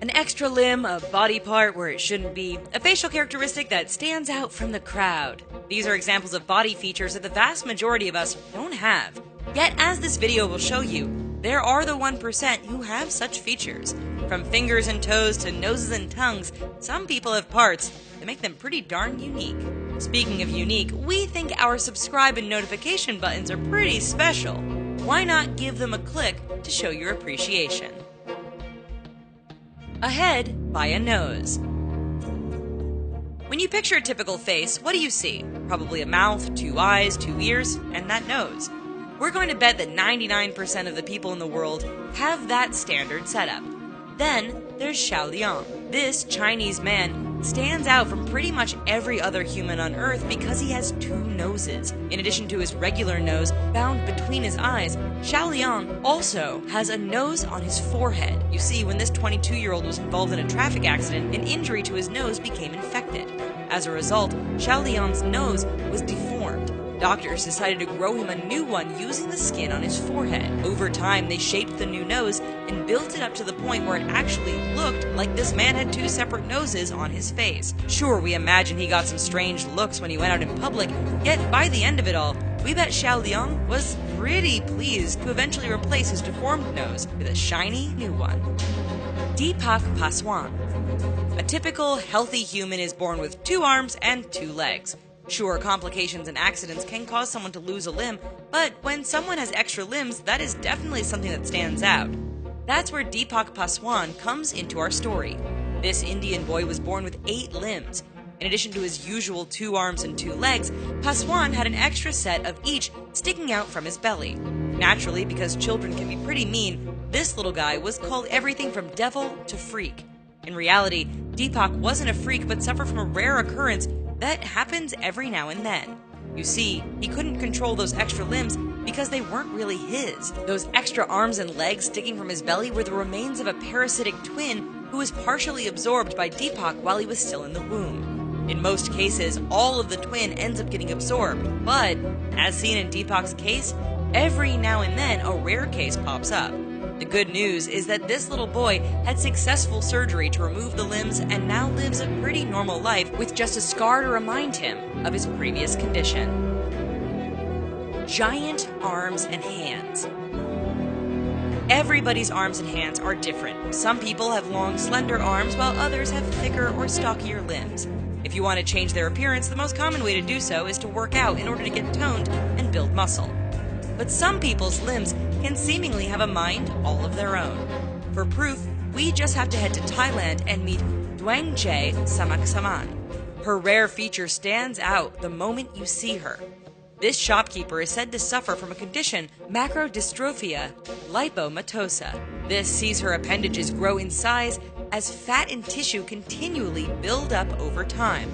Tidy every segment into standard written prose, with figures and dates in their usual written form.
An extra limb, a body part where it shouldn't be, a facial characteristic that stands out from the crowd. These are examples of body features that the vast majority of us don't have. Yet, as this video will show you, there are the 1% who have such features. From fingers and toes to noses and tongues, some people have parts that make them pretty darn unique. Speaking of unique, we think our subscribe and notification buttons are pretty special. Why not give them a click to show your appreciation? A head by a nose. When you picture a typical face, what do you see? Probably a mouth, 2 eyes, 2 ears, and that nose. We're going to bet that 99% of the people in the world have that standard setup. Then there's Xiaoliang. This Chinese man stands out from pretty much every other human on Earth because he has 2 noses. In addition to his regular nose found between his eyes, Xiaoliang also has a nose on his forehead. You see, when this 22-year-old was involved in a traffic accident, an injury to his nose became infected. As a result, Xiaoliang's nose was deformed. Doctors decided to grow him a new one using the skin on his forehead. Over time, they shaped the new nose and built it up to the point where it actually looked like this man had 2 separate noses on his face. Sure, we imagine he got some strange looks when he went out in public, yet by the end of it all, we bet Xiaoliang was pretty pleased to eventually replace his deformed nose with a shiny new one. Deepak Paswan. A typical, healthy human is born with 2 arms and 2 legs. Sure, complications and accidents can cause someone to lose a limb, but when someone has extra limbs, that is definitely something that stands out. That's where Deepak Paswan comes into our story. This Indian boy was born with 8 limbs. In addition to his usual 2 arms and 2 legs, Paswan had an extra set of each sticking out from his belly. Naturally, because children can be pretty mean, this little guy was called everything from devil to freak. In reality, Deepak wasn't a freak but suffered from a rare occurrence that happens every now and then. You see, he couldn't control those extra limbs because they weren't really his. Those extra arms and legs sticking from his belly were the remains of a parasitic twin who was partially absorbed by Deepak while he was still in the womb. In most cases, all of the twin ends up getting absorbed, but, as seen in Deepak's case, every now and then a rare case pops up. The good news is that this little boy had successful surgery to remove the limbs and now lives a pretty normal life with just a scar to remind him of his previous condition. Giant arms and hands. Everybody's arms and hands are different. Some people have long, slender arms while others have thicker or stockier limbs. If you want to change their appearance, the most common way to do so is to work out in order to get toned and build muscle. But some people's limbs can seemingly have a mind all of their own. For proof, we just have to head to Thailand and meet Duangjie Samaksaman. Her rare feature stands out the moment you see her. This shopkeeper is said to suffer from a condition, macrodystrophia lipomatosa. This sees her appendages grow in size as fat and tissue continually build up over time.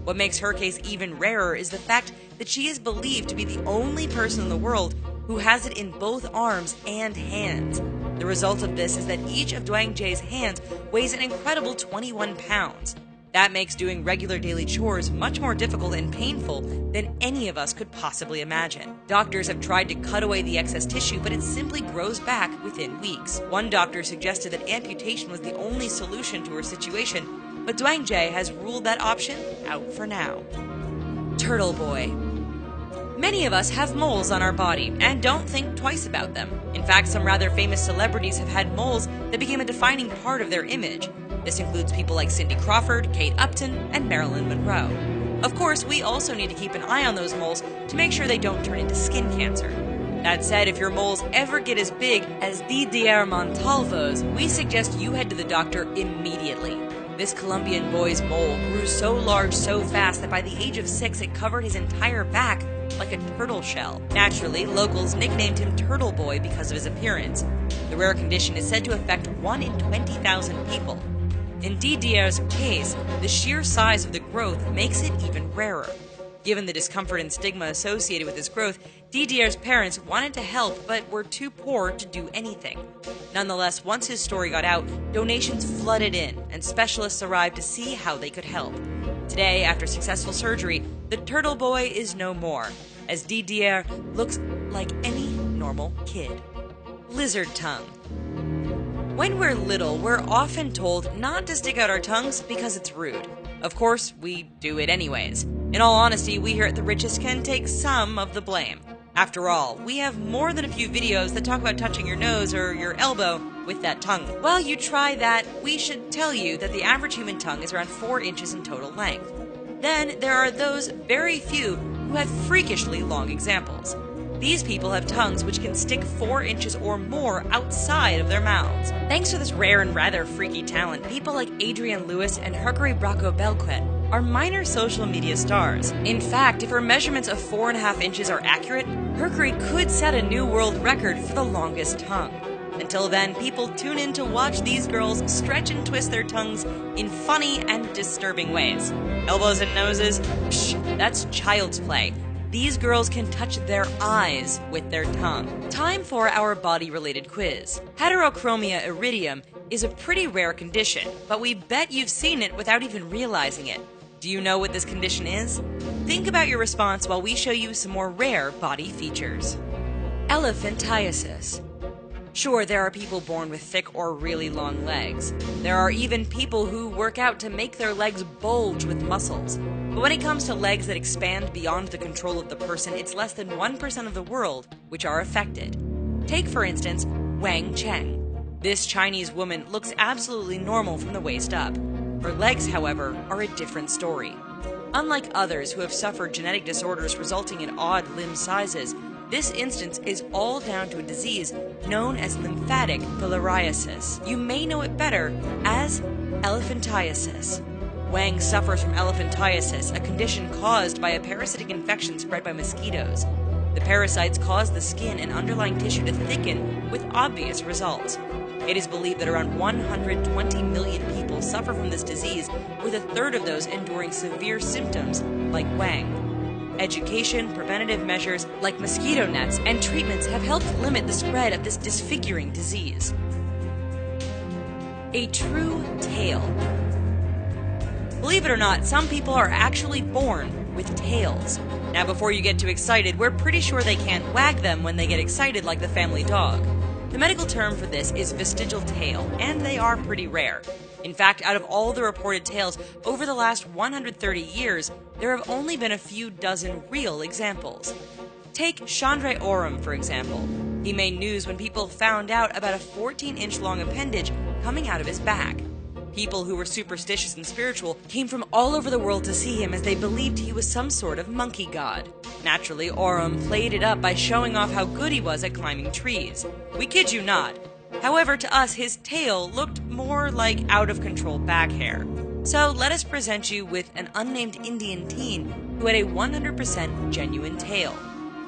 What makes her case even rarer is the fact that she is believed to be the only person in the world who has it in both arms and hands. The result of this is that each of Duangjie's hands weighs an incredible 21 pounds. That makes doing regular daily chores much more difficult and painful than any of us could possibly imagine. Doctors have tried to cut away the excess tissue, but it simply grows back within weeks. One doctor suggested that amputation was the only solution to her situation, but Duangjie has ruled that option out for now. Turtle Boy. Many of us have moles on our body and don't think twice about them. In fact, some rather famous celebrities have had moles that became a defining part of their image. This includes people like Cindy Crawford, Kate Upton, and Marilyn Monroe. Of course, we also need to keep an eye on those moles to make sure they don't turn into skin cancer. That said, if your moles ever get as big as Didier Montalvo's, we suggest you head to the doctor immediately. This Colombian boy's mole grew so large so fast that by the age of 6 it covered his entire back like a turtle shell. Naturally, locals nicknamed him Turtle Boy because of his appearance. The rare condition is said to affect 1 in 20,000 people. In Didier's case, the sheer size of the growth makes it even rarer. Given the discomfort and stigma associated with his growth, Didier's parents wanted to help but were too poor to do anything. Nonetheless, once his story got out, donations flooded in and specialists arrived to see how they could help. Today, after successful surgery, the Turtle Boy is no more, as Didier looks like any normal kid. Lizard tongue. When we're little, we're often told not to stick out our tongues because it's rude. Of course, we do it anyways. In all honesty, we here at The Richest can take some of the blame. After all, we have more than a few videos that talk about touching your nose or your elbow with that tongue. While you try that, we should tell you that the average human tongue is around 4 inches in total length. Then there are those very few who have freakishly long examples. These people have tongues which can stick 4 inches or more outside of their mouths. Thanks to this rare and rather freaky talent, people like Adrienne Lewis and Hercule Braco Belquet are minor social media stars. In fact, if her measurements of 4.5 inches are accurate, Hercule could set a new world record for the longest tongue. Until then, people tune in to watch these girls stretch and twist their tongues in funny and disturbing ways. Elbows and noses? Psh, that's child's play. These girls can touch their eyes with their tongue. Time for our body-related quiz. Heterochromia iridium is a pretty rare condition, but we bet you've seen it without even realizing it. Do you know what this condition is? Think about your response while we show you some more rare body features. Elephantiasis. Sure, there are people born with thick or really long legs. There are even people who work out to make their legs bulge with muscles. But when it comes to legs that expand beyond the control of the person, it's less than 1% of the world which are affected. Take, for instance, Wang Cheng. This Chinese woman looks absolutely normal from the waist up. Her legs, however, are a different story. Unlike others who have suffered genetic disorders resulting in odd limb sizes, this instance is all down to a disease known as lymphatic filariasis. You may know it better as elephantiasis. Wang suffers from elephantiasis, a condition caused by a parasitic infection spread by mosquitoes. The parasites cause the skin and underlying tissue to thicken with obvious results. It is believed that around 120 million people suffer from this disease, with a third of those enduring severe symptoms like Wang. Education, preventative measures like mosquito nets, and treatments have helped limit the spread of this disfiguring disease. A true tail. Believe it or not, some people are actually born with tails. Now, before you get too excited, we're pretty sure they can't wag them when they get excited like the family dog. The medical term for this is vestigial tail, and they are pretty rare. In fact, out of all the reported tails over the last 130 years, there have only been a few dozen real examples. Take Chandra Oram, for example. He made news when people found out about a 14-inch long appendage coming out of his back. People who were superstitious and spiritual came from all over the world to see him as they believed he was some sort of monkey god. Naturally, Oram played it up by showing off how good he was at climbing trees. We kid you not. However, to us, his tail looked more like out-of-control back hair. So let us present you with an unnamed Indian teen who had a 100% genuine tail.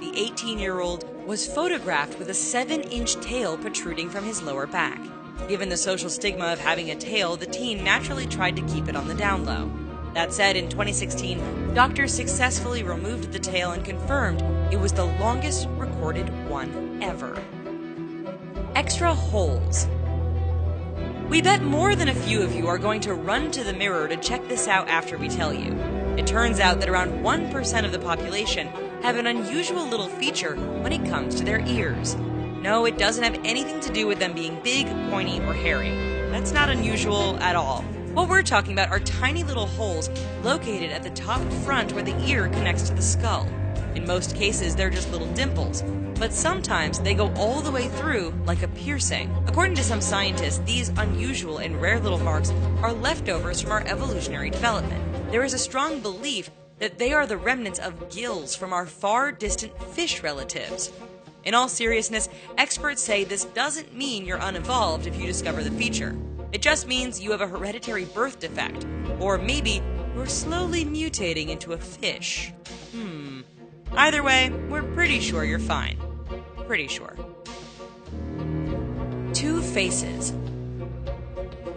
The 18-year-old was photographed with a 7-inch tail protruding from his lower back. Given the social stigma of having a tail, the teen naturally tried to keep it on the down low. That said, in 2016, doctors successfully removed the tail and confirmed it was the longest recorded one ever. Extra holes. We bet more than a few of you are going to run to the mirror to check this out after we tell you. It turns out that around 1% of the population have an unusual little feature when it comes to their ears. No, it doesn't have anything to do with them being big, pointy, or hairy. That's not unusual at all. What we're talking about are tiny little holes located at the top front where the ear connects to the skull. In most cases, they're just little dimples, but sometimes they go all the way through like a piercing. According to some scientists, these unusual and rare little marks are leftovers from our evolutionary development. There is a strong belief that they are the remnants of gills from our far distant fish relatives. In all seriousness, experts say this doesn't mean you're unevolved if you discover the feature. It just means you have a hereditary birth defect, or maybe you're slowly mutating into a fish. Either way, we're pretty sure you're fine. Pretty sure. 2 faces.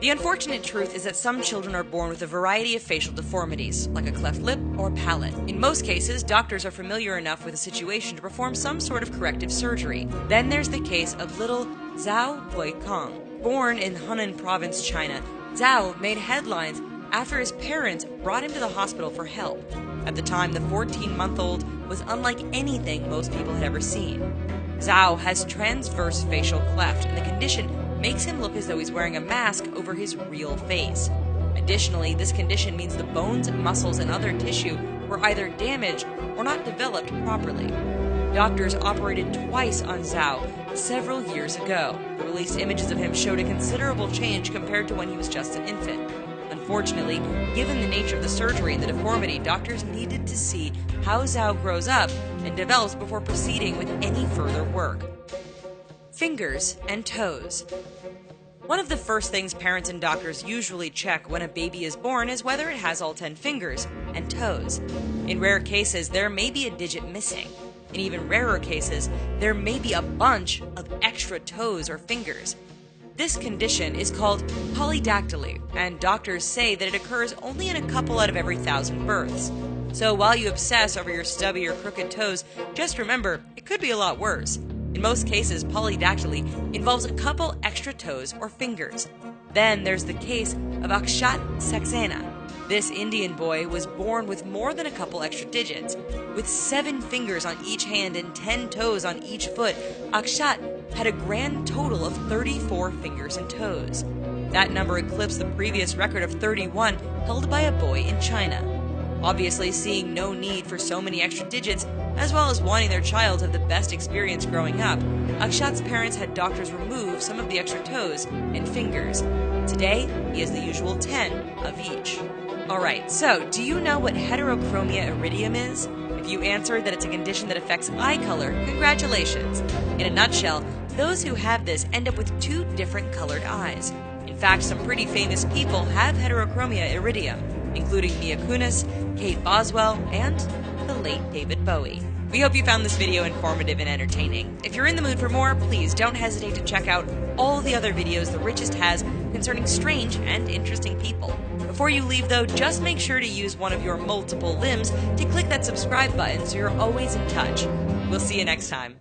The unfortunate truth is that some children are born with a variety of facial deformities, like a cleft lip or palate. In most cases, doctors are familiar enough with the situation to perform some sort of corrective surgery. Then there's the case of little Zhao Guikong. Born in Hunan Province, China, Zhao made headlines after his parents brought him to the hospital for help. At the time, the 14-month-old was unlike anything most people had ever seen. Zhao has transverse facial cleft, and the condition makes him look as though he's wearing a mask over his real face. Additionally, this condition means the bones, muscles, and other tissue were either damaged or not developed properly. Doctors operated twice on Zhao several years ago. The released images of him showed a considerable change compared to when he was just an infant. Unfortunately, given the nature of the surgery and the deformity, doctors needed to see how Zhao grows up and develops before proceeding with any further work. Fingers and toes. One of the first things parents and doctors usually check when a baby is born is whether it has all 10 fingers and toes. In rare cases, there may be a digit missing. In even rarer cases, there may be a bunch of extra toes or fingers. This condition is called polydactyly, and doctors say that it occurs only in a couple out of every 1,000 births. So while you obsess over your stubby or crooked toes, just remember, it could be a lot worse. In most cases, polydactyly involves a couple extra toes or fingers. Then there's the case of Akshat Saxena. This Indian boy was born with more than a couple extra digits. With 7 fingers on each hand and 10 toes on each foot, Akshat had a grand total of 34 fingers and toes. That number eclipsed the previous record of 31 held by a boy in China. Obviously, seeing no need for so many extra digits, as well as wanting their child to have the best experience growing up, Akshat's parents had doctors remove some of the extra toes and fingers. Today, he has the usual 10 of each. Alright, so do you know what heterochromia iridium is? If you answered that it's a condition that affects eye color, congratulations. In a nutshell, those who have this end up with 2 different colored eyes. In fact, some pretty famous people have heterochromia iridium, including Mila Kunis, Kate Boswell, and the late David Bowie. We hope you found this video informative and entertaining. If you're in the mood for more, please don't hesitate to check out all the other videos The Richest has concerning strange and interesting people. Before you leave though, just make sure to use one of your multiple limbs to click that subscribe button so you're always in touch. We'll see you next time.